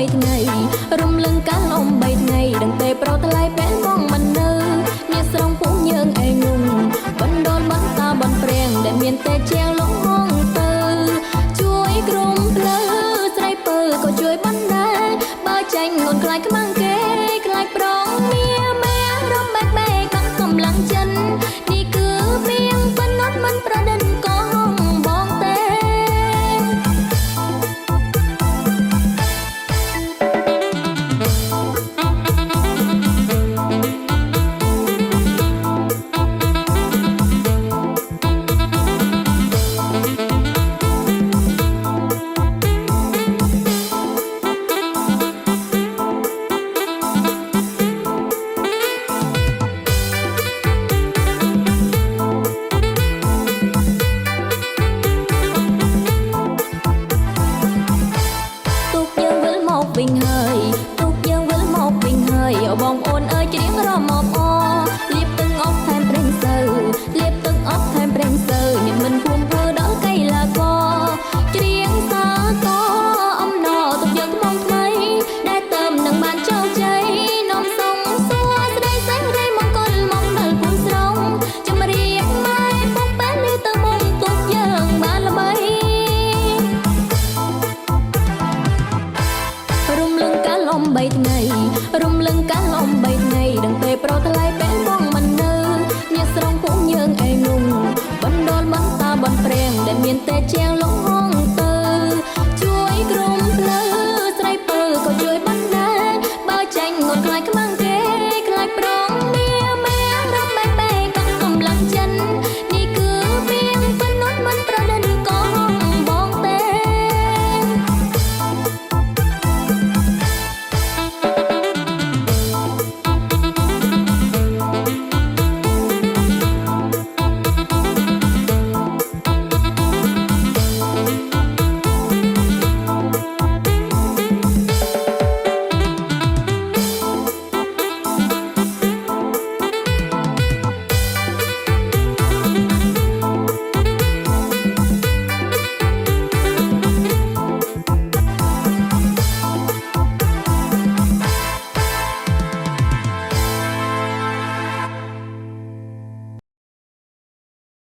3ថ្ងៃរំលឹងកាលអំ3ថ្ងៃដឹងពេលប្រថ្លៃពេលមកមិននៅអ្នកស្រងពួកយើងឯងងបណ្ដុលបន្តាបនព្រៀងដែលមានតែជាងលងហងទៅជួយក្រុមភ្លើស្រីពើក៏ជួយបណ្ដាបើចាញ់ងន់ខ្លាចខ្មាំងគេខ្លាចប្រងមាម៉ែរំបែកបែកបាក់កំឡាំងចិននេះគឺព្រៀងប៉ុណ្ណោះមិនប្រដិនក៏ហងបងទេវិញហើយទុកយើងវិលមកវិញហើយបងប្អូនអើយច្រៀងរមប់អលៀបទឹកអប់ថែមប្រេងសើលៀបទឹកអប់ថែមប្រេងសើញមិនភូមិធ្វើដល់កៃឡាករច្រៀងសាកអំណរទុកយើងថ្មថ្មីដែលទៅនឹងបានជោគជ័យនាំសុំសួស្ដីសេរីមង្គលមកដល់ភូមិស្រងជំរាបម៉ែពុកបែននេះទៅមុំទុកយើងបានល្បីរំលឹងកាលអំ3ថ្ងៃរំលឹងកា